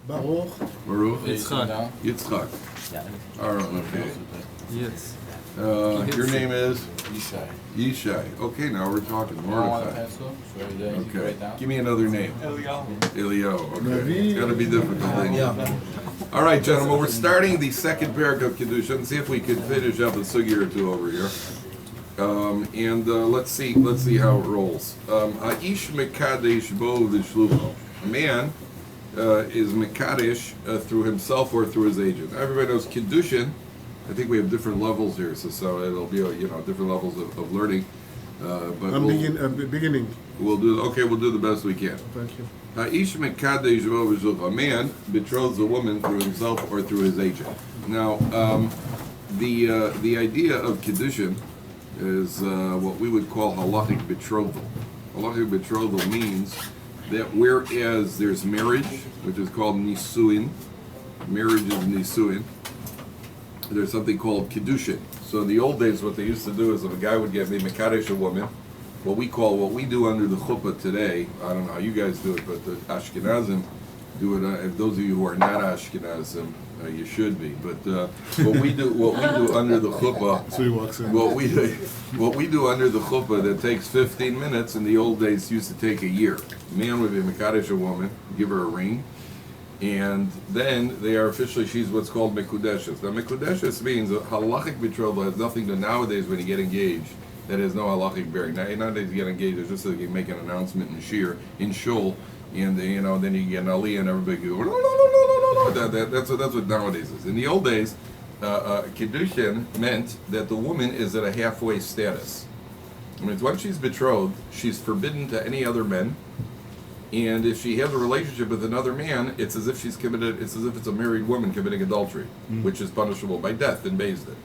Baruch. Baruch. Yitzchak. Yitzchak. All right, okay. Yes. Your name is? Yishai. Yishai. Okay, now we're talking. You don't want a Mordechai. pencil? So you can Okay. write down? Give me another name. Eliyahu. Eliyahu. Okay. Navi. It's got to be difficult. then. All right, gentlemen, we're starting the second paragraph of Kidushin. See if we can finish up a sugi or two over here. Let's see how it rolls. Ish mekadesh bo v'shlucho. A man is mekadesh through himself or through his agent. Everybody knows Kidushin. I think we have different levels here, so it'll be different levels of learning. But Beginning. we'll do the best we can. Thank you. Ish mekadesh bo v'shlucho. A man betroths a woman through himself or through his agent. Now, the idea of Kidushin is what we would call halachic betrothal. Halachic betrothal means that whereas there's marriage, which is called nisuin, marriage is nisuin, there's something called Kidushin. So in the old days, what they used to do is if a guy would get me mekadesh a woman, what we do under the chuppah today, I don't know how you guys do it, but the Ashkenazim do it. If those of you who are not Ashkenazim, you should be. But what we do under the chuppah, So he walks in. what we do under the chuppah that takes 15 minutes in the old days used to take a year. A man would be mekadesh a woman, give her a ring, and then they are officially, she's what's called mekudeshes. Now mekudeshes means a halachic betrothal has nothing to nowadays when you get engaged. That has no halachic bearing. Nowadays you get engaged, it's just like you make an announcement in shul, and then you get an aliyah and everybody goes, that's what nowadays is. In the old days, Kiddushin meant that the woman is at a halfway status. I mean, once she's betrothed, she's forbidden to any other men, and if she has a relationship with another man, it's as if it's a married woman committing adultery, which is punishable by death in Beis Din.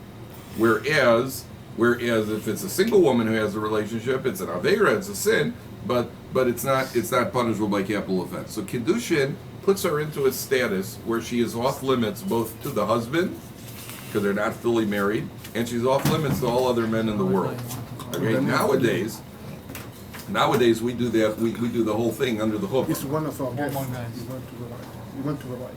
Whereas if it's a single woman who has a relationship, it's an aveira, it's a sin, but it's not punishable by capital offense. So Kiddushin puts her into a status where she is off limits both to the husband, because they're not fully married, and she's off limits to all other men in the world. Okay, nowadays we do that. We do the whole thing under the hook. It's one of our guests. more guys. You went to the right.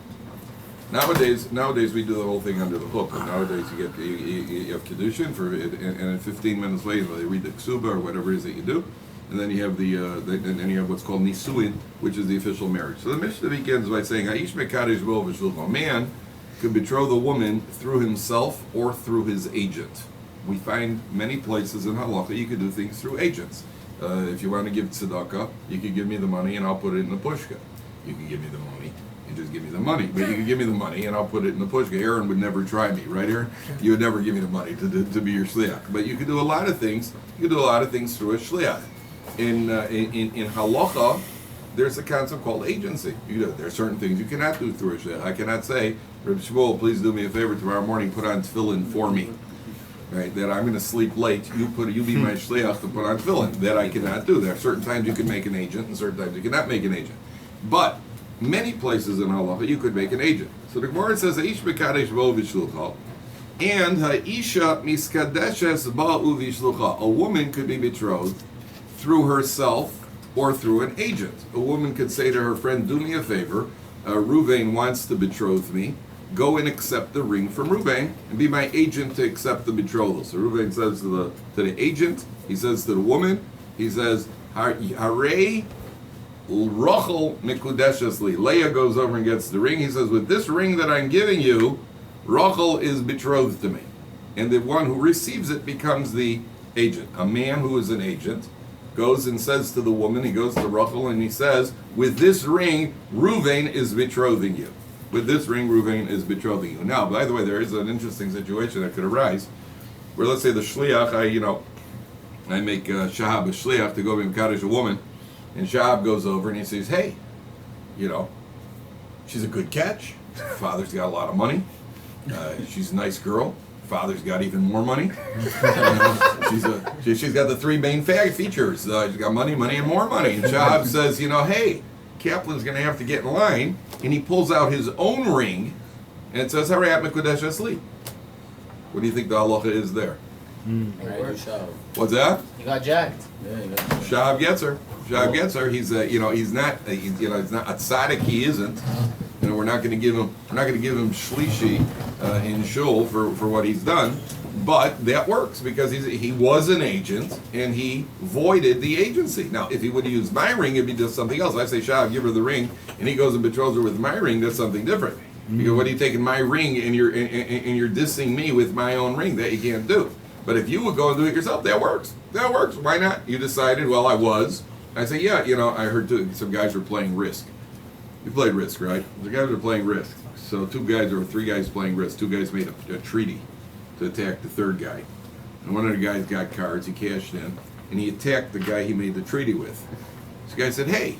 Nowadays we do the whole thing under the hook. And nowadays you have Kidushin and in 15 minutes later they read the ksuba or whatever it is that you do, and then you have and then you have what's called nisuin, which is the official marriage. So the Mishnah begins by saying, "Haish mekadesh bo v'shlucho." A man could betroth a woman through himself or through his agent. We find many places in halacha you could do things through agents. If you want to give tzedakah, you could give me the money and I'll put it in the pushka. You can give me the money and just give me the money, but you can give me the money and I'll put it in the pushka. Aaron would never try me, right, Aaron? You would never give me the money to be your shliach. But you could do a lot of things. You could do a lot of things through a shliach. In halacha, there's a concept called agency. There are certain things you cannot do through a shliach. I cannot say, Reb Shmuel, please do me a favor tomorrow morning, put on tefillin for me. Right, that I'm going to sleep late. You be my shliach to put on tefillin. That I cannot do. There are certain times you can make an agent, and certain times you cannot make an agent. But many places in halacha you could make an agent. So the Gemara says, "Ish bekadesh bo v'shlucha," and ha'isha miskadeshes ba'u v'shlucha. A woman could be betrothed through herself or through an agent. A woman could say to her friend, "Do me a favor. Ruvain wants to betroth me. Go and accept the ring from Ruvain and be my agent to accept the betrothal." So Ruvain says to the agent, he says to the woman, he says, "Harei Rachel mikudeshes li." Leah goes over and gets the ring. He says, "With this ring that I'm giving you, Rachel is betrothed to me." And the one who receives it becomes the agent. A man who is an agent goes and says to the woman, he goes to Rachel and he says, "With this ring, Ruvain is betrothing you." With this ring, Ruvain is betrothing you. Now, by the way, there is an interesting situation that could arise, where let's say the shliach, I make Shahab a shliach to go be mekadesh a woman, and Shahab goes over and he says, "Hey, she's a good catch. Father's got a lot of money. She's a nice girl. Father's got even more money. She's got the three main features. She's got money, and more money." And Shahab says, "Hey, Kaplan's going to have to get in line," and he pulls out his own ring, and it says, "Harei mekudesh asli." What do you think the halacha is there? What's that? You got jacked. Yeah, you got jacked. Shahab gets her. He's not a tzaddik. He isn't. we're not going to give him shlishi in shul for what he's done, but that works because he was an agent and he voided the agency. Now, if he would have used my ring, it'd be just something else. I say, Shah, give her the ring, and he goes and betroths her with my ring. That's something different. Because what are you taking my ring and you're dissing me with my own ring? That you can't do. But if you would go and do it yourself, that works. That works. Why not? You decided. Well, I was. I say, yeah. I heard some guys were playing Risk. You played Risk, right? The guys were playing Risk. So 2 guys or 3 guys playing Risk. 2 guys made a treaty to attack the 3rd guy. And one of the guys got cards. He cashed in, and he attacked the guy he made the treaty with. This guy said, "Hey,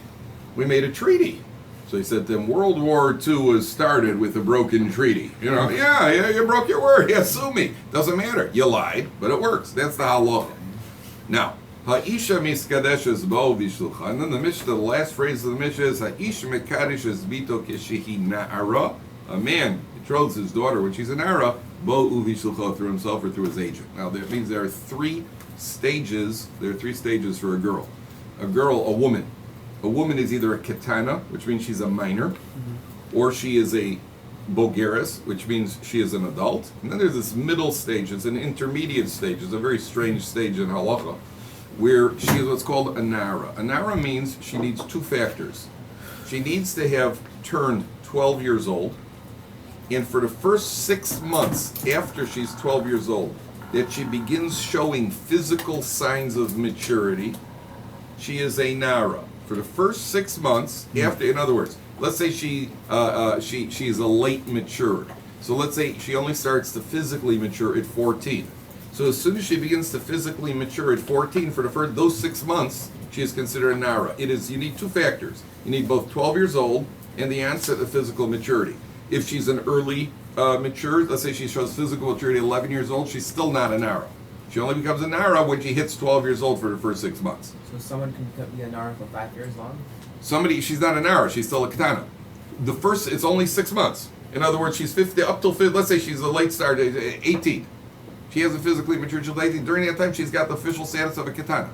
we made a treaty." So he said to him, "World War II was started with a broken treaty." Yeah, you broke your word. Yeah, sue me. Doesn't matter. You lied, but it works. That's the halacha. Now, ha'isha miskadeshes bo vishlucha. And then the Mishnah, the last phrase of the Mishnah is ha'isha mekadeshes bito kishihi na'ara. A man betroths his daughter when she's an na'ara, bo uvishlucha, through himself or through his agent. Now, that means there are 3 stages. There are 3 stages for a girl. A woman. A woman is either a katana, which means she's a minor, or she is a bogeres, which means she is an adult. And then there's this middle stage. It's an intermediate stage. It's a very strange stage in halacha, where she is what's called a nara. A nara means she needs 2 factors. She needs to have turned 12 years old, and for the first 6 months after she's 12 years old, that she begins showing physical signs of maturity, she is a nara. For the first 6 months after, in other words, let's say she is a late matured. So let's say she only starts to physically mature at 14. So as soon as she begins to physically mature at 14, for the first those 6 months, she is considered a nara. You need 2 factors. You need both 12 years old and the onset of physical maturity. If she's an early matured, let's say she shows physical maturity at 11 years old, she's still not a nara. She only becomes a nara when she hits 12 years old for the first 6 months. So someone can be a nara for 5 years long? She's not a nara, she's still a katana. It's only 6 months. In other words, she's 50, up till, let's say she's a late start, 18. She hasn't physically matured till 18. During that time, she's got the official status of a katana.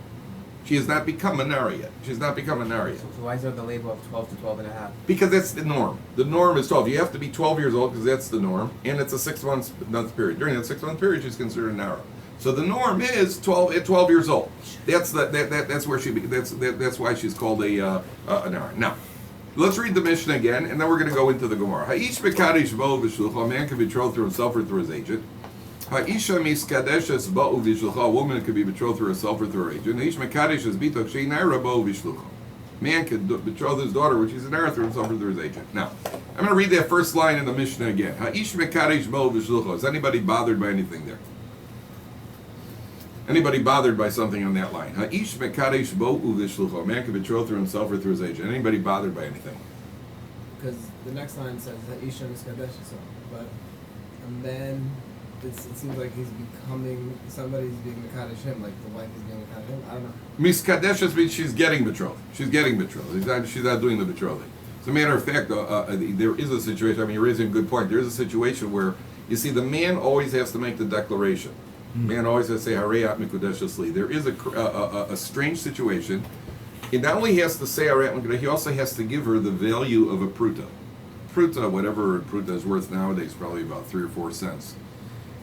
She has not become a nara yet. So why is there the label of 12 to 12 and a half? Because that's the norm. The norm is 12. You have to be 12 years old because that's the norm, and it's a 6 month period. During that 6 month period, she's considered a nara. So the norm is 12 at 12 years old. That's where that's why she's called a nara. Now, let's read the Mishnah again, and then we're going to go into the Gemara. Ha'ish mekadesh bo v'shlucha. A man can betroth through himself or through his agent. Ha'isha miskadeshes bo v'shlucha. A woman can be betrothed through herself or through her agent. Ha'ish mekadeshes bitok shei nara bo v'shlucha. Man can betroth his daughter when she's an nara through himself or through his agent. Now, I'm going to read that first line in the Mishnah again. Ha'ish mekadesh bo v'shlucha. Is anybody bothered by anything there? Anybody bothered by something on that line? Ha'ish mekadesh bo uvishlucha. A man can betroth through himself or through his agent. Anybody bothered by anything? Because the next line says that Isha miskadesh, but and then it seems like somebody's being mekadesh him, like the wife is being mekadesh him. I don't know. Miskadesh means she's getting betrothed. She's not doing the betrothing. As a matter of fact, there is a situation. I mean, you're raising a good point. There is a situation where you see the man always has to make the declaration. Man always has to say Harayat Mikudeshasli. There is a strange situation. He not only has to say Harayat Mikudesh, he also has to give her the value of a pruta. Pruta, whatever a pruta is worth nowadays, probably about 3 or 4 cents.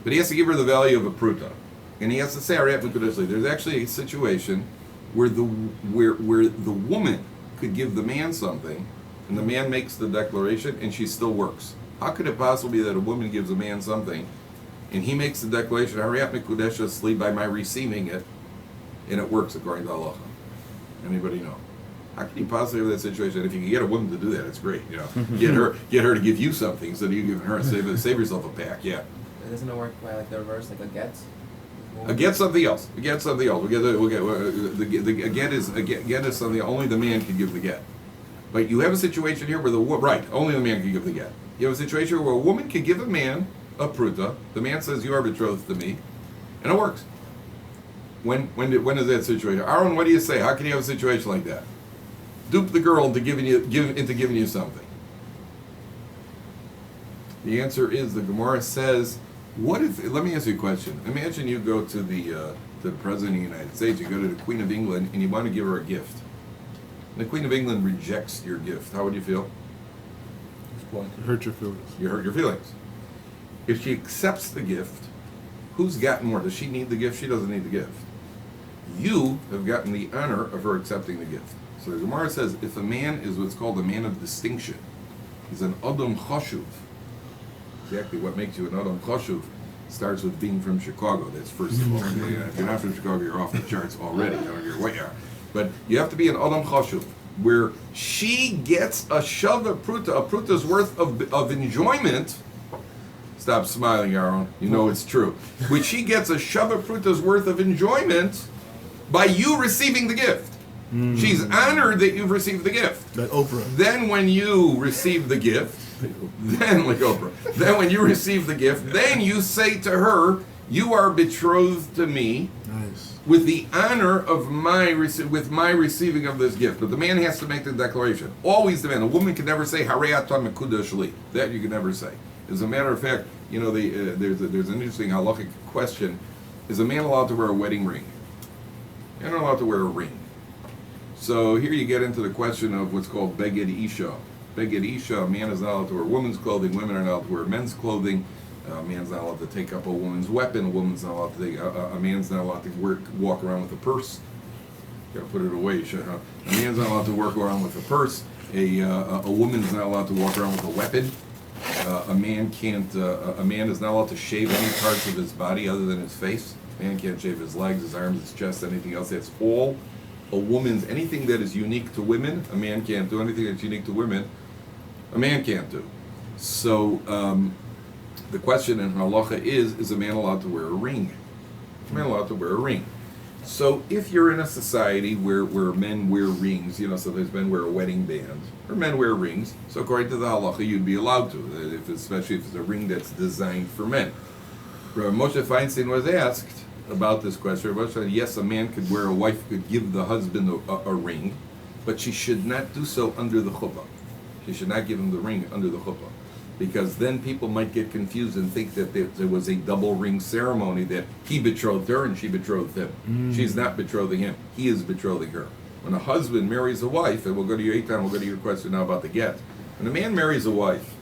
But he has to give her the value of a pruta. And he has to say Harayat Mikudeshasli. There's actually a situation where the woman could give the man something, and the man makes the declaration, and she still works. How could it possibly be that a woman gives a man something, and he makes the declaration, Harayat Mikudesha, sleep by my receiving it, and it works according to Allah? Anybody know? How can you possibly have that situation? If you can get a woman to do that, it's great. Get her to give you something instead of you giving her. Save yourself a pack. Yeah. Doesn't it work by like the reverse, like a get? A get something else. A get something else. A get is something only the man can give the get. But you have a situation here where only the man can give the get. You have a situation where a woman can give a man a pruta. The man says, "You are betrothed to me," and it works. When is that situation? Aaron, what do you say? How can you have a situation like that? Dupe the girl into giving you something. The answer is the Gemara says, "What if?" Let me ask you a question. Imagine you go to the President of the United States. You go to the Queen of England and you want to give her a gift. And the Queen of England rejects your gift. How would you feel? Disappointed. Hurt your feelings. You hurt your feelings. If she accepts the gift, who's gotten more? Does she need the gift? She doesn't need the gift. You have gotten the honor of her accepting the gift. So the Gemara says, if a man is what's called a man of distinction, he's an Adam Chashuv. Exactly what makes you an Adam Chashuv starts with being from Chicago. That's first of all. If you're not from Chicago, you're off the charts already. I don't care what you are. But you have to be an Adam Chashuv, where she gets a shava pruta, a pruta's worth of enjoyment. Stop smiling, Aaron. You know it's true. Which she gets a shava pruta's worth of enjoyment by you receiving the gift. She's honored that you've received the gift. Like Oprah. Then when you receive the gift, then like Oprah, then when you receive the gift, then you say to her, you are betrothed to me Nice. with the honor of my receiving of this gift. But the man has to make the declaration. Always the man. A woman can never say Harei ata mekudash li. That you can never say. As a matter of fact, you know, there's an interesting halachic question: is a man allowed to wear a wedding ring? You're not allowed to wear a ring. So here you get into the question of what's called beged isha. Beged isha, a man is not allowed to wear women's clothing. Women are not allowed to wear men's clothing. A man's not allowed to take up a woman's weapon. A woman's not allowed to take. A man's not allowed to walk around with a purse. You gotta put it away. A man's not allowed to walk around with a purse. A woman's not allowed to walk around with a weapon. A man can't. A man is not allowed to shave any parts of his body other than his face. A man can't shave his legs, his arms, his chest, anything else. That's all a woman's. Anything that is unique to women, a man can't do. Anything that's unique to women, a man can't do. So the question in halacha is a man allowed to wear a ring? Is a man allowed to wear a ring? So if you're in a society where men wear rings, you know, so there's men wear a wedding band, or men wear rings, so according to the halacha, you'd be allowed to, especially if it's a ring that's designed for men. Moshe Feinstein was asked about this question. Moshe said, yes, a man could wear, a wife could give the husband a ring, but she should not do so under the chuppah. She should not give him the ring under the chuppah, because then people might get confused and think that there was a double ring ceremony, that he betrothed her and she betrothed him. She's not betrothing him. He is betrothing her. When a husband marries a wife, and we'll go to your we'll go to your question now about the get. When a man marries a wife,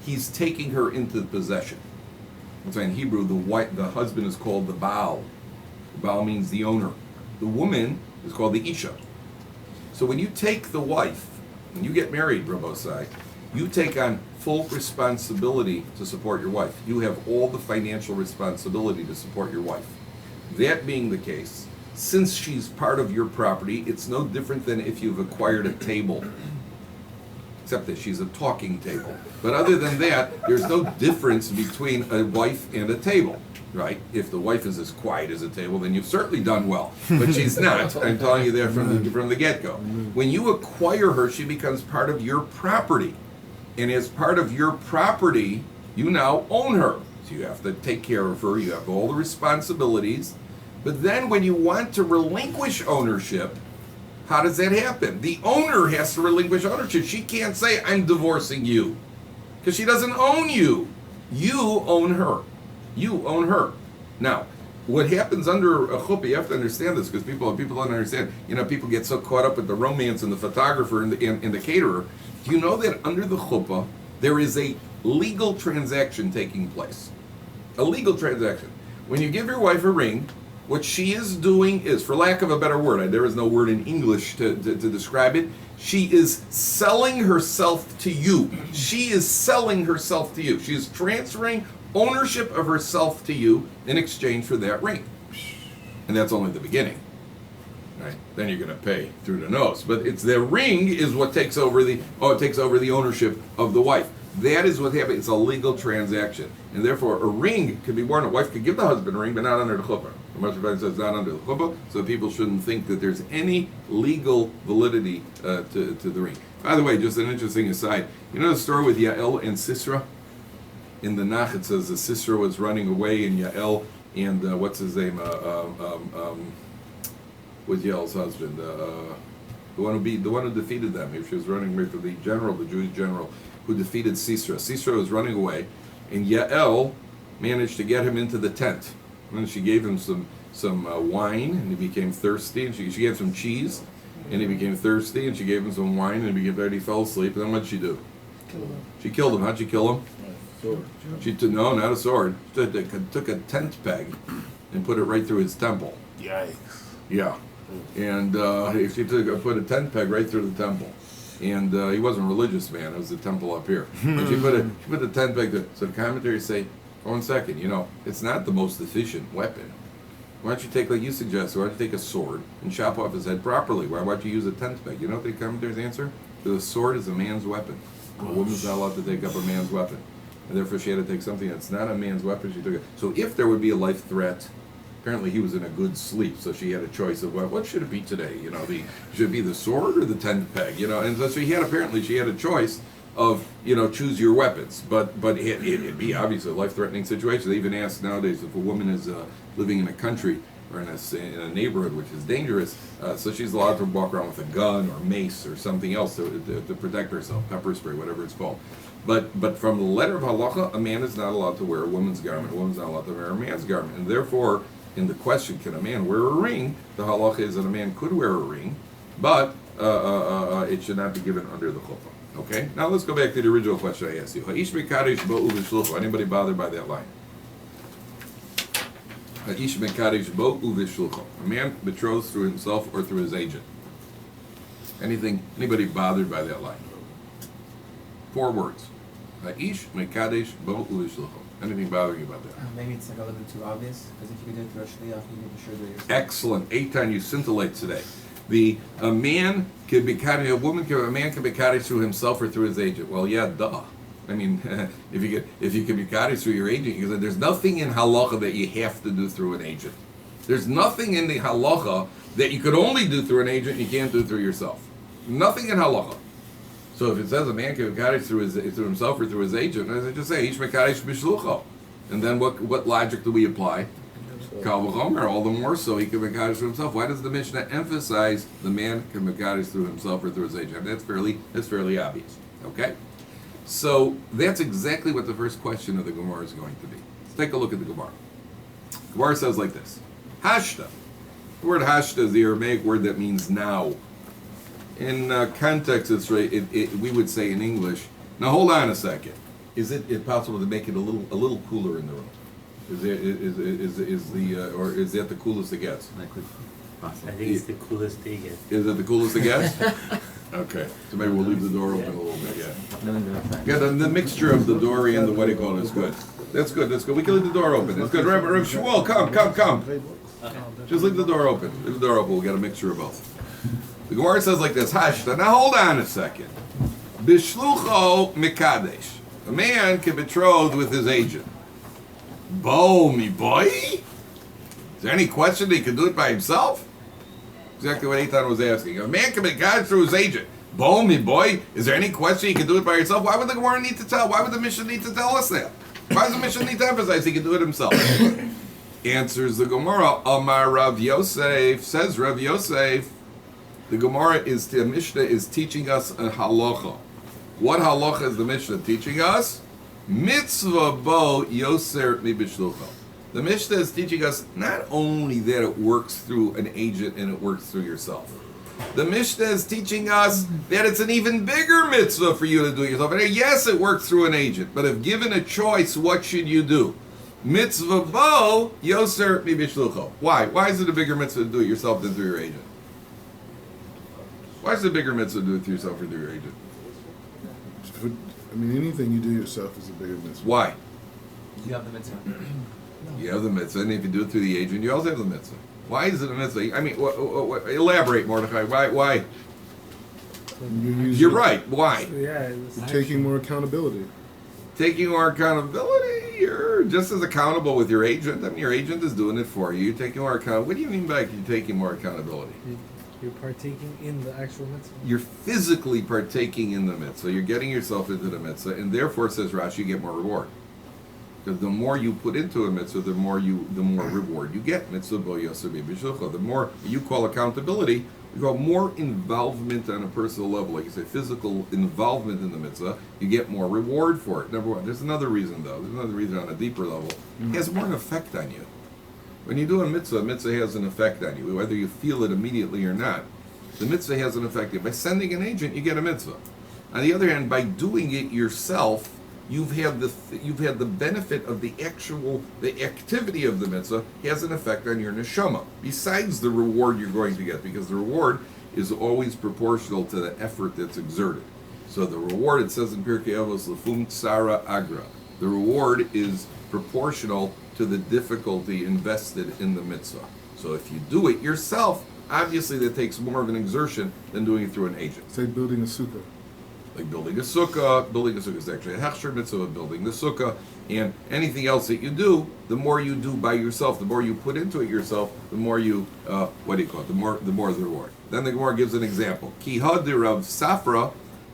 he's taking her into possession. That's why in Hebrew, the husband is called the Baal. The Baal means the owner. The woman is called the Isha. So when you take the wife, when you get married, Rabosai, you take on full responsibility to support your wife. You have all the financial responsibility to support your wife. That being the case, since she's part of your property, it's no different than if you've acquired a table. Except that she's a talking table. But other than that, there's no difference between a wife and a table, right? If the wife is as quiet as a table, then you've certainly done well. But she's not. I'm telling you that from the get-go. When you acquire her, she becomes part of your property. And as part of your property, you now own her. So you have to take care of her. You have all the responsibilities. But then when you want to relinquish ownership, how does that happen? The owner has to relinquish ownership. She can't say, I'm divorcing you, because she doesn't own you. You own her. You own her. Now, what happens under a chuppah, you have to understand this, because people don't understand. You know, people get so caught up with the romance and the photographer and the caterer. Do you know that under the chuppah, there is a legal transaction taking place? A legal transaction. When you give your wife a ring, what she is doing is, for lack of a better word, there is no word in English to describe it, she is selling herself to you. She is selling herself to you. She is transferring ownership of herself to you in exchange for that ring. And that's only the beginning. Right? Then you're going to pay through the nose. But it's the ring is what takes over the ownership of the wife. That is what happens. It's a legal transaction. And therefore, a ring can be worn. A wife could give the husband a ring, but not under the chuppah. The Moshe says not under the chuppah, so people shouldn't think that there's any legal validity to the ring. By the way, just an interesting aside. You know the story with Yael and Sisera? In the Nach, it says that Sisera was running away, and Yael and what's his name? Was Yael's husband? The one who defeated them. She was running away from the Jewish general who defeated Sisera. Sisera was running away, and Yael managed to get him into the tent. And she gave him some wine, and he became thirsty. And she gave him some cheese, and he became thirsty. And she gave him some wine, and he fell asleep. And then what did she do? She killed him. How'd she kill him? Sword. She took, no, not a sword. She took a tent peg and put it right through his temple. Yikes. Yeah. And she put a tent peg right through the temple. And he wasn't a religious man. It was the temple up here. And she put the tent peg there. So the commentators say, 1 second, it's not the most efficient weapon. Why don't you take, like you suggested, why don't you take a sword and chop off his head properly? Why don't you use a tent peg? You know what the commentators answer? Because a sword is a man's weapon. A woman's not allowed to take up a man's weapon. And therefore she had to take something that's not a man's weapon. She took it. So if there would be a life threat, apparently he was in a good sleep, so she had a choice of what should it be today? Should it be the sword or the tent peg? And so she had a choice of choose your weapons. But it'd be obviously a life-threatening situation. They even ask nowadays if a woman is living in a country or in a neighborhood which is dangerous, so she's allowed to walk around with a gun or mace or something else to protect herself, pepper spray, whatever it's called. But from the letter of halacha, a man is not allowed to wear a woman's garment. A woman's not allowed to wear a man's garment. And therefore, in the question, can a man wear a ring? The halacha is that a man could wear a ring, but it should not be given under the chuppah. Okay? Now let's go back to the original question I asked you. Ha'ish mekadesh bo'u v'shlucho. Anybody bothered by that line? Ha'ish mekadesh bo'u v'shlucho. A man betroths through himself or through his agent. Anybody bothered by that line? 4 words. Ha'ish mekadesh bo'u v'shlucho. Anything bothering you about that? Maybe it's like a little bit too obvious, because if you could do it through a shliach, you can be sure do it yourself. Excellent. Eitan, you scintillate today. A man can be kaddish, a man can be kaddish through himself or through his agent. Well, yeah, duh. I mean, if you can be kaddish through your agent, because there's nothing in halacha that you have to do through an agent. There's nothing in the halacha that you could only do through an agent and you can't do through yourself. Nothing in halacha. So if it says a man can be kaddish through himself or through his agent, as I just say, ish mekadesh b'shlucho. And then what logic do we apply? Kal v'chomer, all the more so he can be kaddish through himself. Why does the Mishnah emphasize the man can be kaddish through himself or through his agent? I mean, that's fairly obvious. Okay? So that's exactly what the first question of the Gemara is going to be. Let's take a look at the Gemara. Gemara says like this: Hashta. The word hashta is the Aramaic word that means now. In context, we would say in English. Now hold on a second. Is it possible to make it a little cooler in the room? Is that the coolest it gets? I think it's the coolest they get. Is it the coolest it gets? Okay, so maybe we'll leave the door open a little bit. Yeah. Yeah, the mixture of the door and the what do you call it is good. That's good. We can leave the door open. It's good. Reb Shmuel, come. Just leave the door open. Leave the door open. We'll get a mixture of both. The Gemara says like this: Hashta. Now hold on a second. Bishlucho mikadesh. A man can betroth with his agent. Bo, me boy? Is there any question that he can do it by himself? Exactly what Eitan was asking. A man can be guided through his agent. Bo, me boy? Is there any question he can do it by himself? Why would the Gemara need to tell? Why would the Mishnah need to tell us that? Why does the Mishnah need to emphasize he can do it himself? Answers the Gemara. Amar Rav Yosef. Says Rav Yosef. The Mishnah is teaching us a halacha. What halacha is the Mishnah teaching us? Mitzvah bo yoser mi bishlucho. The Mishnah is teaching us not only that it works through an agent and it works through yourself. The Mishnah is teaching us that it's an even bigger mitzvah for you to do it yourself. And yes, it works through an agent, but if given a choice, what should you do? Mitzvah bo yoser mi bishlucho. Why? Why is it a bigger mitzvah to do it yourself than through your agent? Why is it a bigger mitzvah to do it through yourself or through your agent? Anything you do yourself is a bigger mitzvah. Why? You have the mitzvah. You have the mitzvah, and if you do it through the agent, you also have the mitzvah. Why is it a mitzvah? I mean, elaborate, Mordechai. Why? You're right. Why? You're taking more accountability. Taking more accountability? You're just as accountable with your agent. I mean, your agent is doing it for you. You're taking more accountability. What do you mean by you taking more accountability? You're partaking in the actual mitzvah. You're physically partaking in the mitzvah. You're getting yourself into the mitzvah, and therefore, says Rashi, you get more reward. Because the more you put into a mitzvah, the more reward you get. Mitzvah bo yoseh b'shlucho. The more you call accountability, you call more involvement on a personal level, like you say, physical involvement in the mitzvah. You get more reward for it. Number one. There's another reason, though. There's another reason on a deeper level. It has more an effect on you. When you do a mitzvah has an effect on you, whether you feel it immediately or not. The mitzvah has an effect on you. By sending an agent, you get a mitzvah. On the other hand, by doing it yourself, you've had the benefit of the activity of the mitzvah has an effect on your neshama, besides the reward you're going to get, because the reward is always proportional to the effort that's exerted. So the reward, it says in Pirkei Avos, Lefum Tsara Agra. The reward is proportional to the difficulty invested in the mitzvah. So if you do it yourself, obviously that takes more of an exertion than doing it through an agent. Say building a sukkah. Like building a sukkah is actually a hechsher mitzvah of building the sukkah, and anything else that you do, the more you do by yourself, the more you put into it yourself, the more you, the more the reward. Then the Gemara gives an example. Ki hadi Rav Safra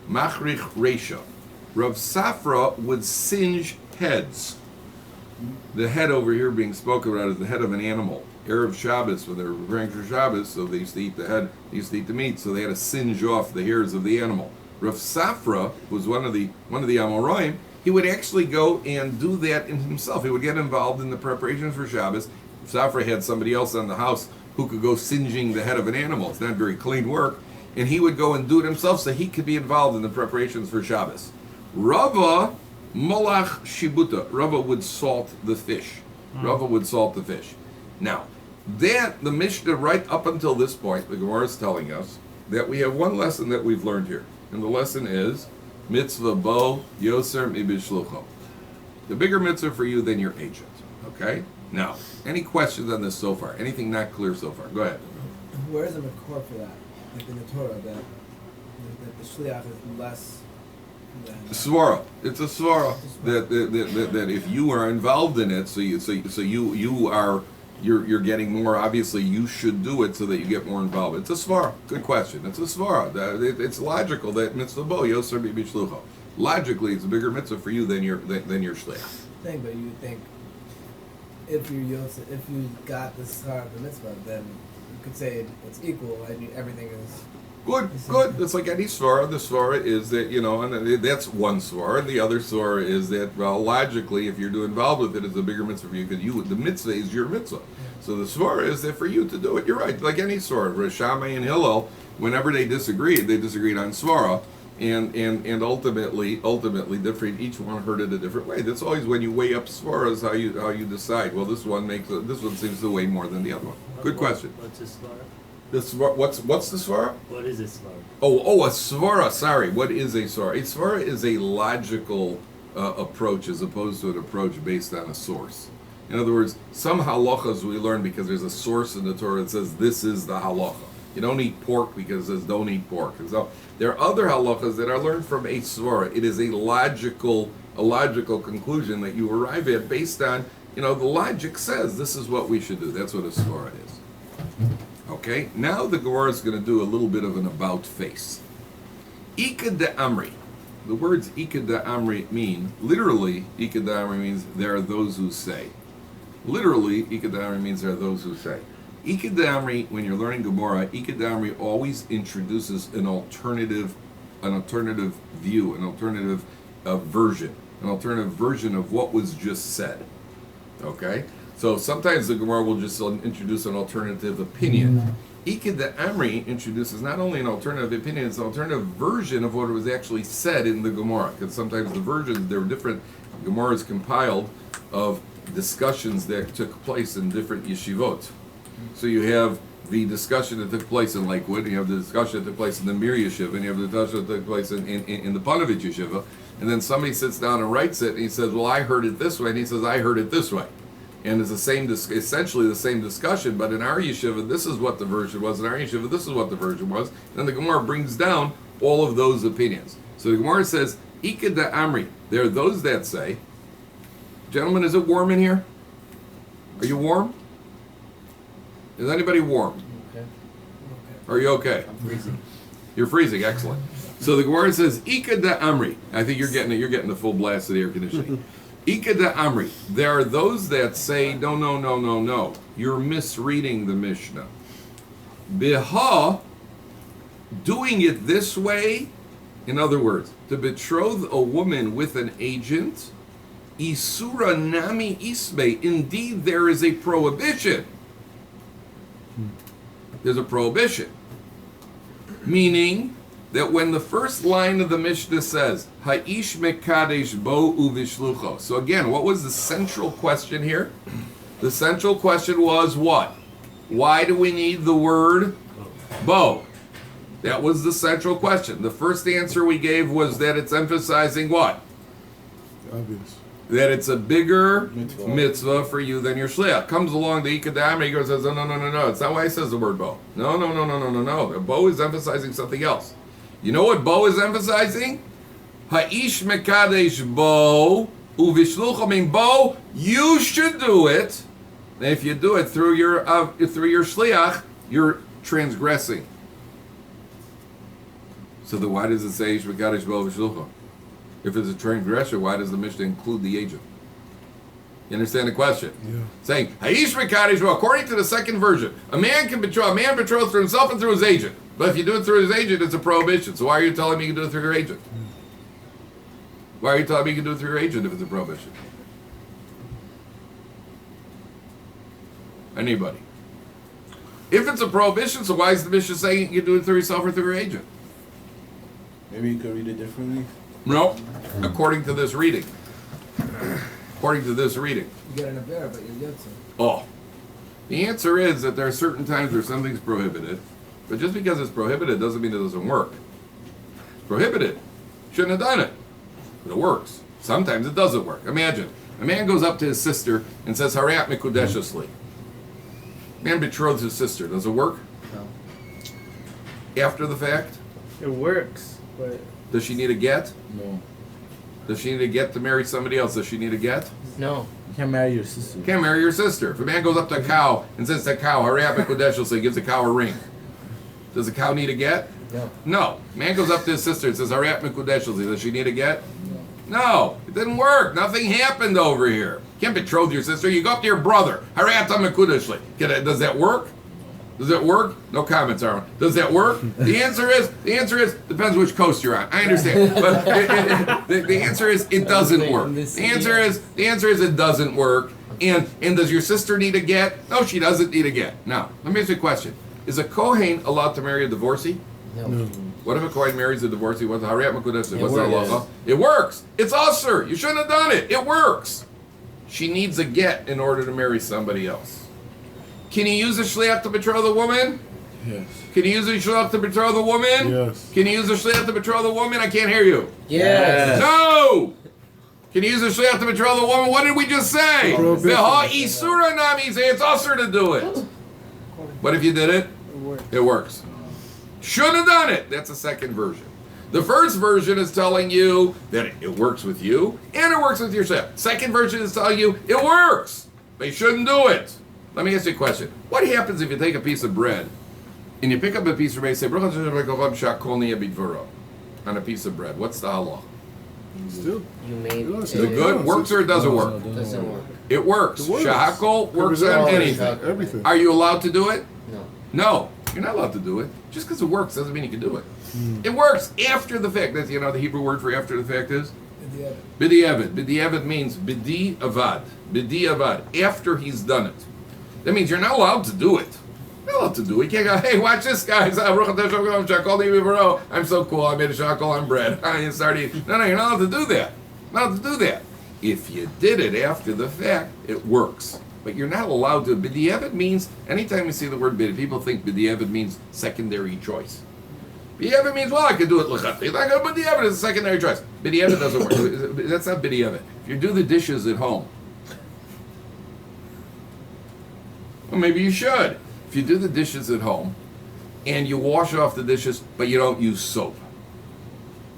machrich reisha. Rav Safra would singe heads. The head over here being spoken about is the head of an animal. Erev Shabbos, when they were preparing for Shabbos, so they used to eat the head, they used to eat the meat, so they had to singe off the hairs of the animal. Rav Safra was one of the Amoraim. He would actually go and do that in himself. He would get involved in the preparations for Shabbos. Safra had somebody else in the house who could go singeing the head of an animal. It's not very clean work. And he would go and do it himself so he could be involved in the preparations for Shabbos. Rava Molach Shibuta. Rava would salt the fish. Rava would salt the fish. Now, the Mishnah right up until this point, the Gemara is telling us that we have one lesson that we've learned here. And the lesson is mitzvah bo yoser mibishlucho. The bigger mitzvah for you than your agent. Okay? Now, any questions on this so far? Anything not clear so far? Go ahead. Where is the makor for that? Like in the Torah, that the shliach is less than Svara. It's a svara that if you are involved in it, you're getting more. Obviously, you should do it so that you get more involved. It's a svara. Good question. It's a svara. It's logical that mitzvah bo yoser b'shlucho. Logically, it's a bigger mitzvah for you than your shliach. thing, but you would think if you got the schar of the mitzvah, then you could say it's equal and everything is. Good. It's like any svara. The svara is that, and that's one svara. And the other svara is that, well, logically, if you're involved with it, it's a bigger mitzvah for you because the mitzvah is your mitzvah. So the svara is that for you to do it. You're right. Like any svara, Rosh Shammai and Hillel, whenever they disagreed on svara, and ultimately, different. Each one heard it a different way. That's always when you weigh up svaras, how you decide. Well, this one seems to weigh more than the other one. Good question. What's a svara? What's the svara? What is a svara? Oh, a svara. Sorry, what is a svara? A svara is a logical approach as opposed to an approach based on a source. In other words, some halachas we learn because there's a source in the Torah that says this is the halacha. You don't eat pork because it says don't eat pork. And so there are other halachas that are learned from a svara. It is a logical conclusion that you arrive at based on, the logic says this is what we should do. That's what a svara is. Okay, now the Gemara is going to do a little bit of an about face. Ika de Amri. The words Ika de Amri literally, Ika de Amri means there are those who say. Literally, Ika de Amri means there are those who say. Ika de Amri, when you're learning Gemara, Ika de Amri always introduces an alternative view, an alternative version of what was just said. Okay? So sometimes the Gemara will just introduce an alternative opinion. Ika de Amri introduces not only an alternative opinion, it's an alternative version of what was actually said in the Gemara. Because sometimes the versions, they're different. Gemara is compiled of discussions that took place in different yeshivot. So you have the discussion that took place in Lakewood, and you have the discussion that took place in the Mir Yeshiva, and you have the discussion that took place in the Panovich Yeshiva, and then somebody sits down and writes it, and he says, well, I heard it this way, and he says, I heard it this way. And it's essentially the same discussion, but in our yeshiva, this is what the version was. In our yeshiva, this is what the version was. And then the Gemara brings down all of those opinions. So the Gemara says, Ika da Amri. There are those that say, gentlemen, is it warm in here? Are you warm? Is anybody warm? Okay. Are you okay? I'm freezing. You're freezing. Excellent. So the Gemara says, Ika da Amri. I think you're getting it. You're getting the full blast of the air conditioning. Ika da Amri. There are those that say, no. You're misreading the Mishnah. Biha, doing it this way, in other words, to betroth a woman with an agent, Isura nami isbe. Indeed, there is a prohibition. There's a prohibition. Meaning, that when the first line of the Mishnah says, Ha'ish mekadesh bo uvishlucho. So again, what was the central question here? The central question was what? Why do we need the word bo? That was the central question. The first answer we gave was that it's emphasizing what? Obvious. That it's a bigger Mitzvah. mitzvah for you than your shliach. Comes along the Ikadam, he goes, says, no. It's not why he says the word bo. No. The bo is emphasizing something else. You know what bo is emphasizing? Ha'ish mekadesh bo uvishlucha. Mean bo, you should do it. And if you do it through your shliach, you're transgressing. So then why does it say Ish mekadesh bo uvishlucha? If it's a transgressor, why does the Mishnah include the agent? You understand the question? Yeah. Saying, Ha'ish mekadesh bo, according to the second version, a man betroths through himself and through his agent. But if you do it through his agent, it's a prohibition. So why are you telling me you can do it through your agent? Why are you telling me you can do it through your agent if it's a prohibition? Anybody? If it's a prohibition, so why is the Mishnah saying you can do it through yourself or through your agent? Maybe you could read it differently. No, according to this reading. According to this reading. You get an affair, but you're yotze. Oh. The answer is that there are certain times where something's prohibited, but just because it's prohibited doesn't mean it doesn't work. It's prohibited. Shouldn't have done it. But it works. Sometimes it doesn't work. Imagine, a man goes up to his sister and says, Harayat mikudeshesli. Man betroths his sister. Does it work? No. After the fact? It works, but Does she need a get? No. Does she need a get to marry somebody else? Does she need a get? No. You can't marry your sister. You can't marry your sister. If a man goes up to a cow and says to a cow, Harayat mikudeshesli, gives the cow a ring. Does the cow need a get? No. No. Man goes up to his sister and says, Harayat mikudeshesli. Does she need a get? No. It didn't work. Nothing happened over here. You can't betroth your sister. You go up to your brother. Harayat mikudeshesli. Does that work? Does that work? No comments, Aaron. Does that work? The answer is depends which coast you're on. I understand, but the answer is it doesn't work. The answer is it doesn't work. And does your sister need a get? No, she doesn't need a get. Now, let me ask you a question: is a Kohen allowed to marry a divorcee? No. What if a Kohen marries a divorcee? What's the Harayat Makudeshesli? What's the works. halacha? It works. It's usher. You shouldn't have done it. It works. She needs a get in order to marry somebody else. Can you use a shliach to betroth a woman? Yes. Can you use a shliach to betroth a woman? Yes. Can you use a shliach to betroth a woman? I can't hear you. Yes. No! Can you use a shliach to betroth a woman? What did we just say? Prohibition. V'ha isura nami, say it's usher to do it. But if you did it, it works. Shouldn't have done it. That's the second version. The first version is telling you that it works with you and it works with yourself. Second version is telling you it works. They shouldn't do it. Let me ask you a question. What happens if you take a piece of bread and you pick up a piece of bread and say, on a piece of bread? What's the halacha? Still. You made Is it good? Works or it doesn't work? Doesn't work. It works. It works. Shahakol works Covers on everything. anything. Everything. Are you allowed to do it? No. No, you're not allowed to do it. Just because it works doesn't mean you can do it. It works after the fact. That's, the Hebrew word for after the fact is? B'di'evet. B'di'evet means b'di'avad. B'di'avad. After he's done it. That means you're not allowed to do it. You're not allowed to do it. You can't go, hey, watch this, guys. I'm so cool. I made a shakol on bread. I started eating. No, you're not allowed to do that. Not allowed to do that. If you did it after the fact, it works. But you're not allowed to. B'di'evet means, anytime you see the word b'di'evet, people think b'di'evet means secondary choice. B'di'evet means, well, I could do it l'chatchila. B'di'evet is a secondary choice. B'di'evet doesn't work. That's not b'di'evet. If you do the dishes at home, well, maybe you should. If you do the dishes at home and you wash off the dishes, but you don't use soap,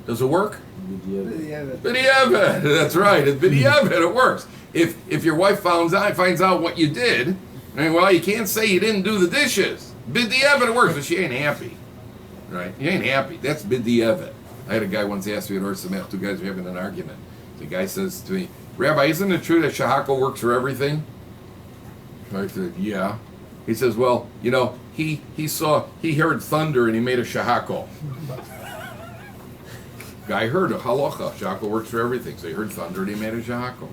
does it work? B'di'evet. That's right. It's b'di'evet. It works. If your wife finds out what you did, well, you can't say you didn't do the dishes. B'di'evet, it works, but she ain't happy. Right? You ain't happy. That's b'di'evet. I had a guy once ask me at Or Samech, two guys were having an argument. The guy says to me, Rabbi, isn't it true that shahakol works for everything? I said, yeah. He says, well, he heard thunder and he made a shahakol. Guy heard a halacha. Shahakol works for everything. So he heard thunder and he made a shahakol.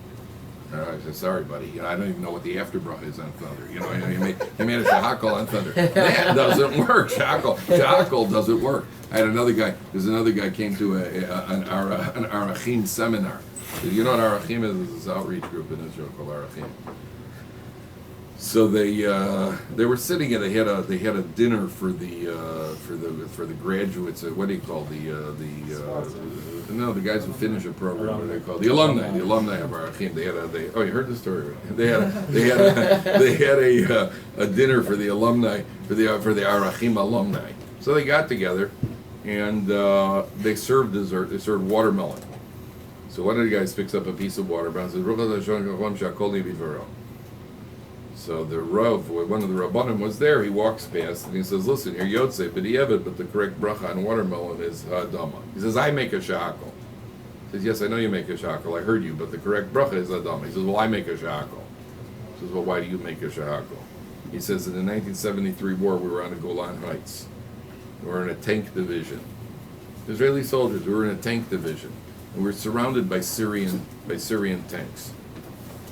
I said, sorry, buddy. You know, I don't even know what the afterbrought is on thunder. You know, you made a shahakal on thunder. That doesn't work. Shahakal doesn't work. I had another guy. There's another guy came to an Arachim seminar. You know what Arachim is? It's this outreach group in Israel called Arachim. So they were sitting and they had a dinner for the graduates. What do you call the guys who finish a program? What do they call the alumni of Arachim? You heard the story, right? They had a dinner for the alumni for the Arachim alumni. So they got together and they served dessert. They served watermelon. So one of the guys picks up a piece of watermelon and says, so the Rav, one of the Rabbanim was there, he walks past and he says, listen, you're Yotzei, but the correct bracha on watermelon is Adama. He says, I make a sha'akal. He says, yes, I know you make a sha'akal, I heard you, but the correct bracha is Adama. He says, well, I make a sha'akal. He says, well, why do you make a sha'akal? He says, in the 1973 war, we were on the Golan Heights. We were in a tank division. Israeli soldiers, we were in a tank division. And we were surrounded by Syrian tanks.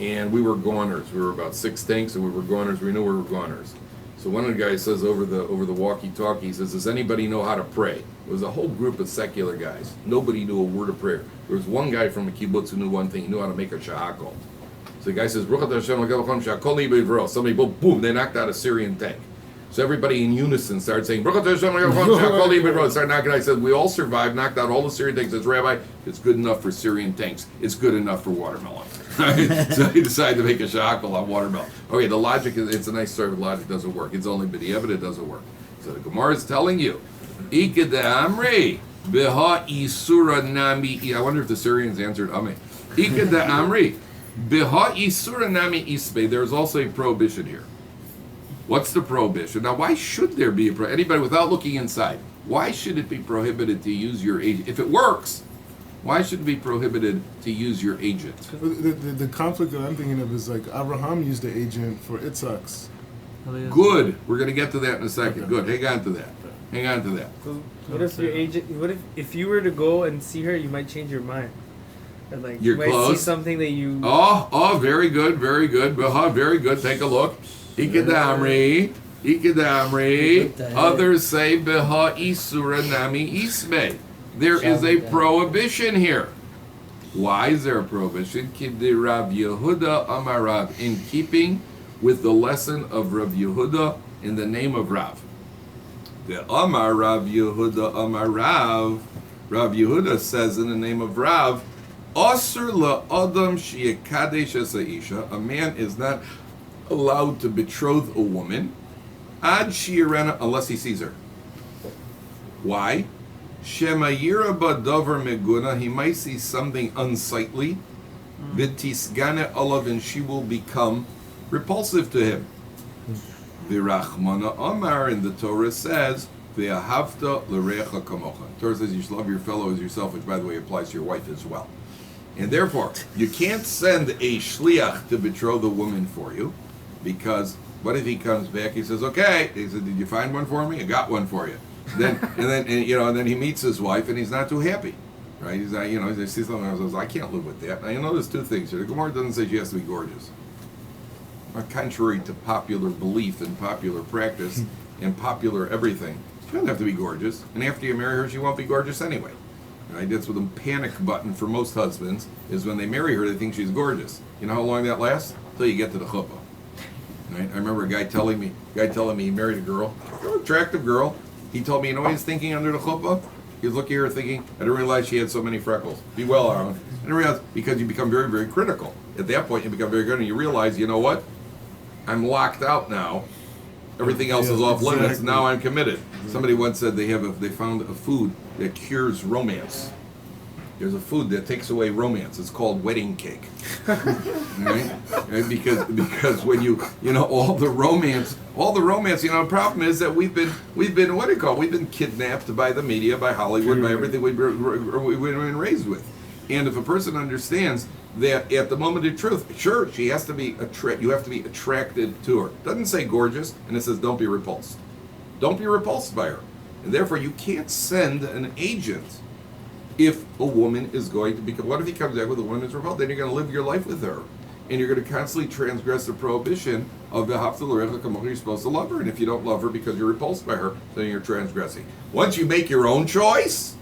And we were goners. We were about 6 tanks, and we were goners. We knew we were goners. So one of the guys says over the walkie-talkie, he says, "Does anybody know how to pray?" It was a whole group of secular guys. Nobody knew a word of prayer. There was one guy from a kibbutz who knew one thing. He knew how to make a sha'akal. So the guy says, "Baruch Hashem l'gavacham sha'akol yibivro." Somebody, boom! They knocked out a Syrian tank. So everybody in unison started saying, "Baruch Hashem l'gavacham sha'akol yibivro." Started knocking. I said, "We all survived. Knocked out all the Syrian tanks." Says, "Rabbi, it's good enough for Syrian tanks. It's good enough for watermelon." So he decided to make a sha'akal on watermelon. Okay, the logic is, it's a nice story, but logic doesn't work. It's only b'diavad, it doesn't work. So the Gemara is telling you, Ike de Amri, Beha Isura Nami. I wonder if the Syrians answered Ame. Ike de Amri, Beha Isura Nami Isbe. There's also a prohibition here. What's the prohibition? Now, why should there be a prohibition? Anybody, without looking inside, why should it be prohibited to use your agent? If it works, why should it be prohibited to use your agent? The conflict that I'm thinking of is like Abraham used the agent for Itzhak's. Good. We're going to get to that in a second. Okay. Good. Hang on to that. Hang on to that. What if your agent? What if you were to go and see her, you might change your mind. Or like You're you might close. see something that you. Oh, very good, very good. Very good. Take a look. Ikadamri. Others say Beha Isura Nami Isme. There is a prohibition here. Why is there a prohibition? Kidei Rav Yehuda Amarav, in keeping with the lesson of Rav Yehuda in the name of Rav. The Amar Rav Yehuda Amarav. Rav Yehuda says in the name of Rav, Asur la'adam she'yekadesh es ha'isha. A man is not allowed to betroth a woman ad she'irena, unless he sees her. Why? Shemayira badavar meguna, he might see something unsightly. V'tisgane olav, and she will become repulsive to him. V'rachmana Amar, and the Torah says, V'ahavta l'recha kamocha. The Torah says you should love your fellow as yourself, which by the way applies to your wife as well. And therefore, you can't send a shliach to betroth a woman for you, because what if he comes back? He says, "Okay." He said, "Did you find one for me? I got one for you." And then he meets his wife, and he's not too happy, right? He's not, he sees something and says, "I can't live with that." Now, there's two things here. The Gemara doesn't say she has to be gorgeous. Contrary to popular belief and popular practice and popular everything, she doesn't have to be gorgeous. And after you marry her, she won't be gorgeous anyway. Right? That's what the panic button for most husbands is. When they marry her, they think she's gorgeous. You know how long that lasts? Until you get to the chuppah. Right? I remember a guy telling me he married a girl, attractive girl. He told me, you know what he's thinking under the chuppah? He was looking at her thinking, I didn't realize she had so many freckles. Be well, Aaron. I didn't realize, because you become very, very critical. At that point, you become very good, and you realize, you know what? I'm locked out now. Everything else is off limits. Exactly. Now I'm committed. Somebody once said they found a food that cures romance. There's a food that takes away romance. It's called wedding cake. Right? Because when all the romance, the problem is that we've been kidnapped by the media, by Hollywood, by everything we've been raised with. And if a person understands that at the moment of truth, sure, she has to be you have to be attracted to her. It doesn't say gorgeous, and it says don't be repulsed. Don't be repulsed by her. And therefore you can't send an agent if a woman is going to become, what if he comes back with a woman who's repulsed? Then you're going to live your life with her. and you're going to constantly transgress the prohibition of the Haftalurecha Kamocha. You're supposed to love her, and if you don't love her because you're repulsed by her, then you're transgressing. Once you make your own choice,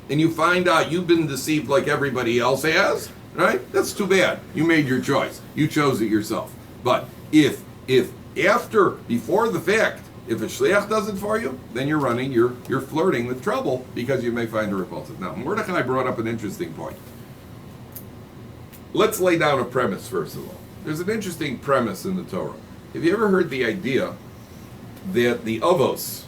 and you find out you've been deceived like everybody else has, right? That's too bad. You made your choice. You chose it yourself. But if before the fact, if a shliach does it for you, then you're flirting with trouble because you may find her repulsive. Now, Mordechai brought up an interesting point. Let's lay down a premise first of all. There's an interesting premise in the Torah. Have you ever heard the idea that the Avos,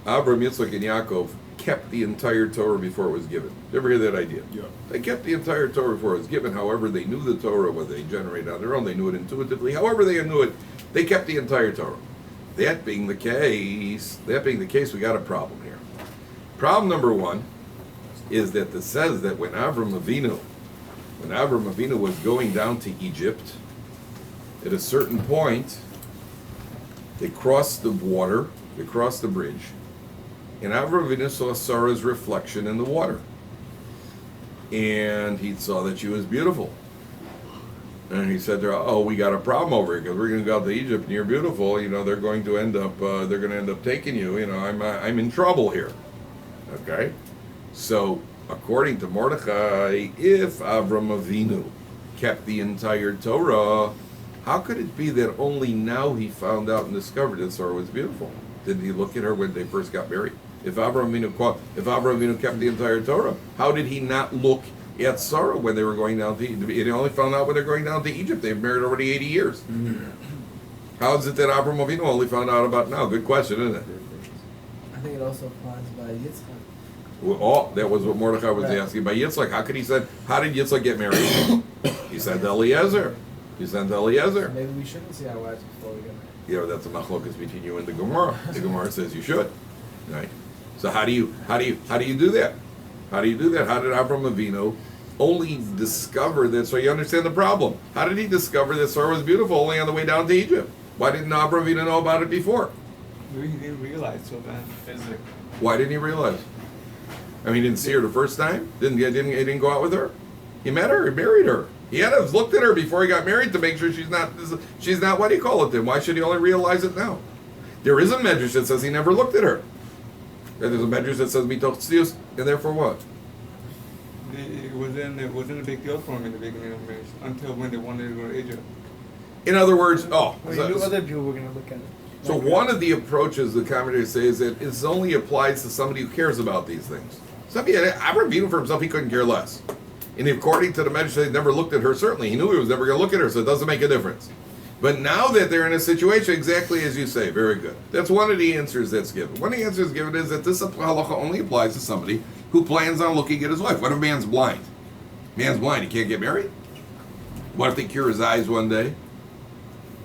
Abraham, Yitzchak, and Yaakov, kept the entire Torah before it was given? You ever hear that idea? Yeah. They kept the entire Torah before it was given. However, they knew the Torah, whether they generated on their own, they knew it intuitively. However they knew it, they kept the entire Torah. That being the case, we got a problem here. Problem number one is that it says that when Avram Avinu was going down to Egypt, at a certain point, they crossed the water, they crossed the bridge, and Avram Avinu saw Sarah's reflection in the water. And he saw that she was beautiful. And he said to her, "Oh, we got a problem over here because we're going to go out to Egypt and you're beautiful. You know, they're going to end up taking you. You know, I'm in trouble here." Okay? So, according to Mordechai, if Avram Avinu kept the entire Torah, how could it be that only now he found out and discovered that Sarah was beautiful? Did he look at her when they first got married? If Avram Avinu kept the entire Torah, how did he not look at Sarah when they were going down to Egypt? He only found out when they're going down to Egypt. They've married already 80 years. Mm-hmm. How is it that Avram Avinu only found out about now? Good question, isn't it? I think it also applies by Yitzchak. Well, that was what Mordechai was asking by Yitzchak. How did Yitzchak get married? He said to Eliezer. Maybe we shouldn't see our wives before we get married. Yeah, that's a machlokas between you and the Gemara. The Gemara says you should, right? So how do you do that? How do you do that? How did Avram Avinu only discover that? So you understand the problem. How did he discover that Sarah was beautiful only on the way down to Egypt? Why didn't Avram Avinu know about it before? Maybe he didn't realize so then. Why didn't he realize? I mean, he didn't see her the first time. He didn't go out with her. He met her. He married her. He had to have looked at her before he got married to make sure she's not what do you call it then? Why should he only realize it now? There is a medrash that says he never looked at her. And there's a medrash that says mitoch tznius, and therefore what? It wasn't a big deal for him in the beginning of marriage until when they wanted to go to Egypt. In other words, Well, you knew other people were going to look at it. So one of the approaches the commentators say is that it only applies to somebody who cares about these things. Avram Avinu for himself, he couldn't care less. And according to the Medrash, they never looked at her. Certainly, he knew he was never going to look at her, so it doesn't make a difference. But now that they're in a situation exactly as you say, very good. That's one of the answers that's given. One of the answers given is that this halacha only applies to somebody who plans on looking at his wife. What if a man's blind? Man's blind, he can't get married? What if they cure his eyes one day?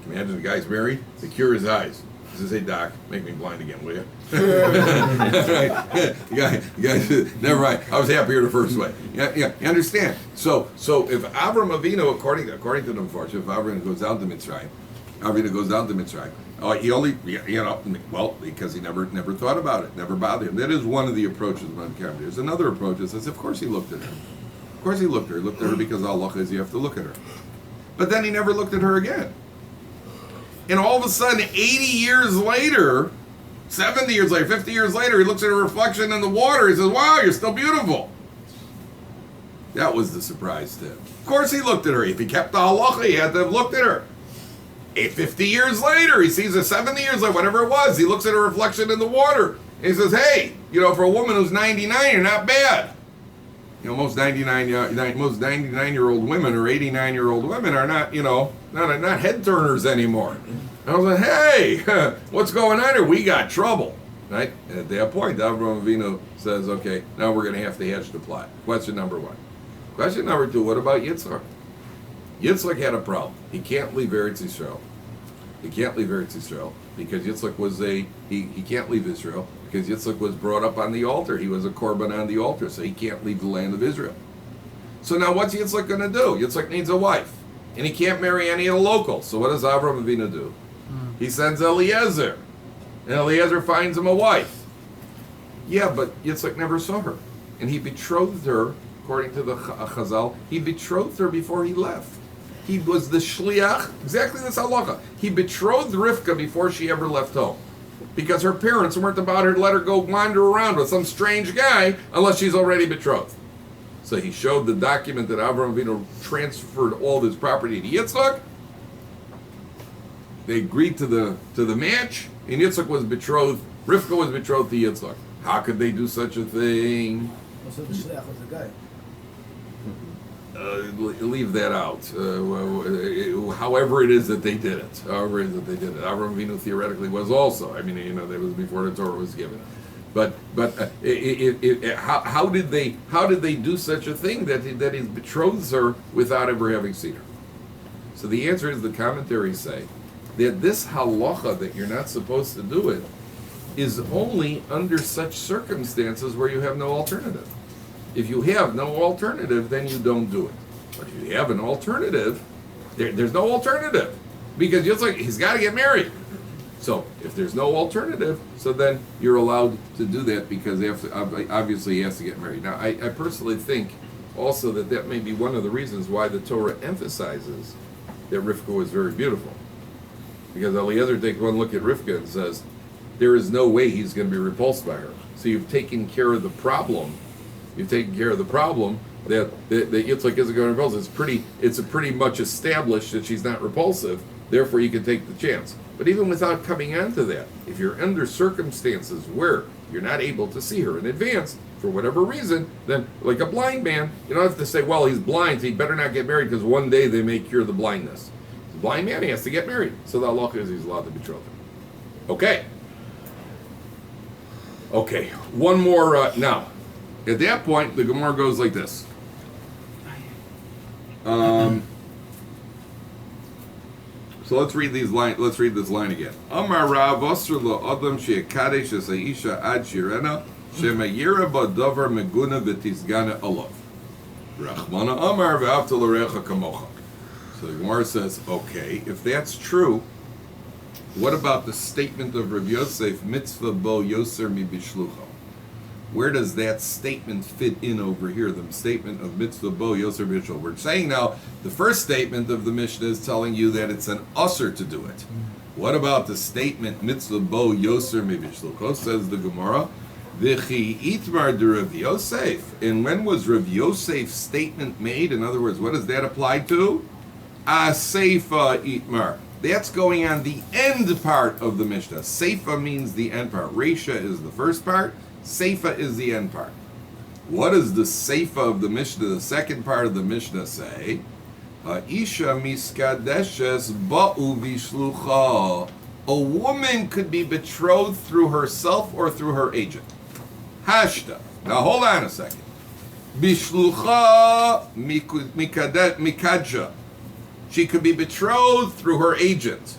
Imagine the guy's married, they cure his eyes. He says, "Hey doc, make me blind again, will you?" The guy said, "Never mind. I was happier the first way." Yeah, you understand. So if Avram Avinu, according to the Mepharshim, if Avram goes down to Mitzrayim, he only because he never thought about it, never bothered him. That is one of the approaches among commentators. Another approach is, of course he looked at her. Of course he looked at her. He looked at her because Allah is you have to look at her. But then he never looked at her again. And all of a sudden, 80 years later, 70 years later, 50 years later, he looks at her reflection in the water. He says, "Wow, you're still beautiful." That was the surprise to him. Of course he looked at her. If he kept the halacha, he had to have looked at her. 50 years later, he sees her 70 years later, whatever it was, he looks at her reflection in the water. And he says, "Hey, for a woman who's 99, you're not bad." Most 99-year-old women or 89-year-old women are not head turners anymore. I was like, "Hey, what's going on here? We got trouble." Right? And at that point, Avram Avinu says, "Okay, now we're going to have to hatch the plot." Question number one. Question number two, what about Yitzchak? Yitzchak had a problem. He can't leave Eretz Yisrael. Because Yitzchak was he can't leave Israel because Yitzchak was brought up on the altar. He was a korban on the altar, so he can't leave the land of Israel. So now what's Yitzchak going to do? Yitzchak needs a wife, and he can't marry any of the locals. So what does Avram Avinu do? He sends Eliezer, and Eliezer finds him a wife. Yeah, but Yitzchak never saw her, and he betrothed her. According to the Chazal, he betrothed her before he left. He was the shliach, exactly this halacha. He betrothed Rivka before she ever left home. Because her parents weren't about her to let her go wander around with some strange guy unless she's already betrothed. So he showed the document that Avraham Avinu transferred all his property to Yitzchak. They agreed to the match, and Yitzchak was betrothed. Rivka was betrothed to Yitzchak. How could they do such a thing? Also, the shliach was the guy. Leave that out. However it is that they did it. Avraham Avinu theoretically was also. I mean, that was before the Torah was given. But how did they do such a thing that he betroths her without ever having seen her? So the answer is, the commentaries say that this halacha that you're not supposed to do it is only under such circumstances where you have no alternative. If you have no alternative, then you don't do it. But if you have an alternative, there's no alternative. Because just like he's got to get married. So if there's no alternative, so then you're allowed to do that because obviously he has to get married. Now, I personally think also that may be one of the reasons why the Torah emphasizes that Rivka was very beautiful. Because Eliezer takes one look at Rivka and says, there is no way he's going to be repulsed by her. So you've taken care of the problem. You've taken care of the problem that Yitzchak isn't going to repulse. It's pretty much established that she's not repulsive. Therefore, you can take the chance. But even without coming onto that, if you're under circumstances where you're not able to see her in advance for whatever reason, then like a blind man, you don't have to say, well, he's blind, so he better not get married because one day they may cure the blindness. He's a blind man, he has to get married. So the halacha is he's allowed to betroth her. Okay, one more now. At that point, the Gemara goes like this. So let's read this line again. Amar Rav Asr lo Adam she'ekadesh es ha'isha ad shirena she'mayira ba davar meguna v'tizgana alav. Rachmana Amar v'avta l'recha kamocha. So the Gemara says, okay, if that's true, what about the statement of Rav Yosef, mitzvah bo yoser mi bishlucha? Where does that statement fit in over here? The statement of mitzvah bo yoser bishlucha. We're saying now the first statement of the Mishnah is telling you that it's an usher to do it. What about the statement mitzvah bo yoser mi bishlucha? Says the Gemara, v'chi itmar de Rav Yosef. And when was Rav Yosef's statement made? In other words, what does that apply to? Aseifa itmar. That's going on the end part of the Mishnah. Seifa means the end part. Reisha is the first part. Seifa is the end part. What does the Seifa of the Mishnah, the second part of the Mishnah, say? Isha miskadeshes ba'u vishlucha. A woman could be betrothed through herself or through her agent. Hashta. Now hold on a second. Bishlucha mikadja. She could be betrothed through her agent.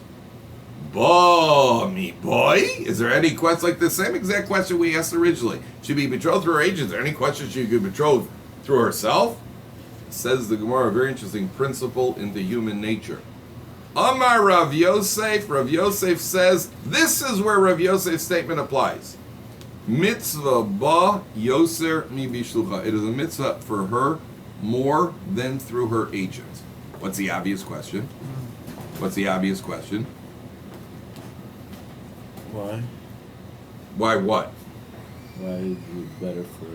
Me boy? Is there any question like the same exact question we asked originally? She'd be betrothed through her agent. Is there any question she could betroth through herself? Says the Gemara, a very interesting principle into human nature. Amar Rav Yosef. Rav Yosef says, this is where Rav Yosef's statement applies. Mitzvah ba yoser mi bishlucha. It is a mitzvah for her more than through her agent. What's the obvious question? Why? Why what? Why is it better for...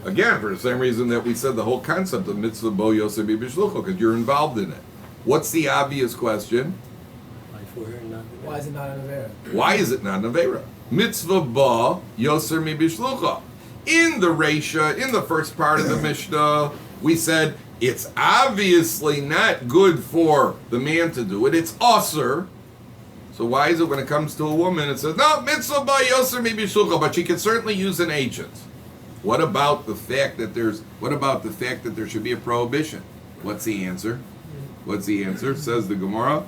Again, for the same reason that we said the whole concept of mitzvah bo yoser mi bishlucha, because you're involved in it. What's the obvious question? Why for her not? Why is it not an Avera? Why is it not an Avera? Mitzvah ba yoser mi bishlucha. In the Reisha, in the first part of the Mishnah, we said it's obviously not good for the man to do it. It's usher. So why is it when it comes to a woman, it says, no, mitzvah ba yoser mi bishlucha, but she can certainly use an agent. What about the fact that there should be a prohibition? What's the answer? Says the Gemara.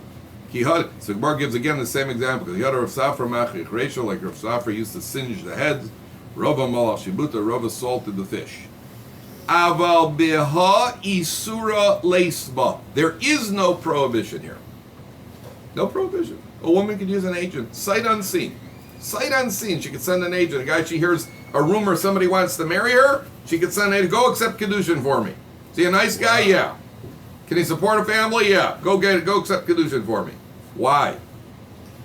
So Gemara gives again the same example. Like Rav Safra used to singe the heads. Rava malach shibuta, Rava salted the fish. Aval beha isura leisba. There is no prohibition here. No prohibition. A woman could use an agent, sight unseen. Sight unseen. She could send an agent. A guy, she hears a rumor somebody wants to marry her, she could send an agent, go accept Kidushin for me. See a nice guy? Yeah. Can he support a family? Yeah. Go accept Kidushin for me. Why?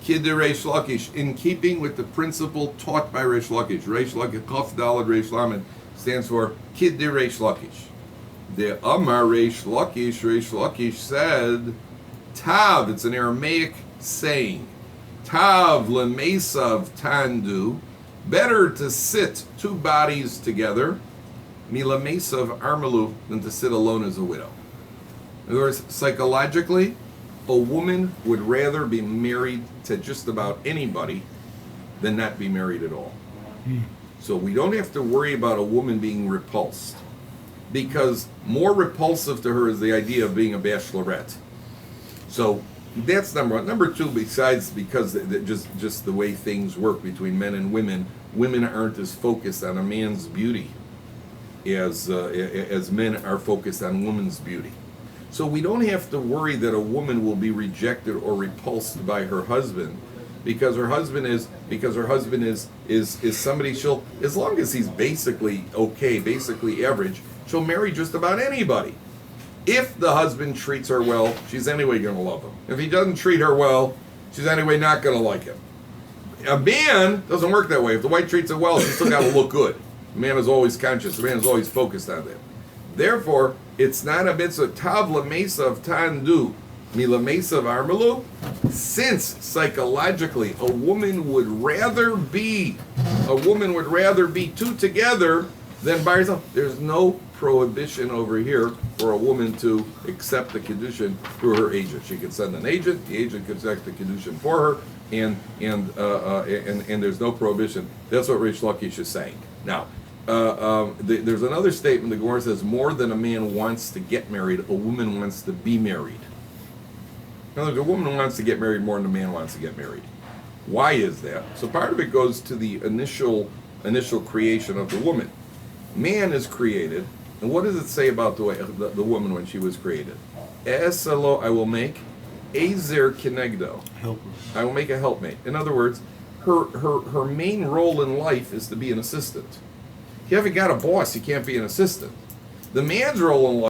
Kid de Reish Lakish, in keeping with the principle taught by Reish Lakish. Reish Lakish, Chaf Dalad Reish Lamed, stands for Kid de Reish Lakish. The Amar Reish Lakish said, Tav, it's an Aramaic saying, Tav lemesav tandu, better to sit two bodies together, milamesav armalu, than to sit alone as a widow. In other words, psychologically, a woman would rather be married to just about anybody than not be married at all. So we don't have to worry about a woman being repulsed, because more repulsive to her is the idea of being a bachelorette. So that's number one. Number two, besides because just the way things work between men and women aren't as focused on a man's beauty as men are focused on women's beauty. So we don't have to worry that a woman will be rejected or repulsed by her husband, because her husband is somebody she'll, as long as he's basically okay, basically average, she'll marry just about anybody. If the husband treats her well, she's anyway going to love him. If he doesn't treat her well, she's anyway not going to like him. A man doesn't work that way. If the wife treats him well, she's still got to look good. The man is always conscious. The man is always focused on that. Therefore, it's not a mitzvah. Tav lamesav tandu milamesav armalu. Since psychologically a woman would rather be two together than by herself. There's no prohibition over here for a woman to accept the Kidushin through her agent. She could send an agent. The agent could accept the Kidushin for her, and there's no prohibition. That's what Reish Lakish is saying. Now, there's another statement. The Gemara says, more than a man wants to get married, a woman wants to be married. In other words, a woman wants to get married more than a man wants to get married. Why is that? So part of it goes to the initial creation of the woman. Man is created, and what does it say about the woman when she was created? Eselo, I will make Ezer Kenegdo. Helper. I will make a helpmate. In other words, her main role in life is to be an assistant. If you haven't got a boss, you can't be an assistant. The man's role in life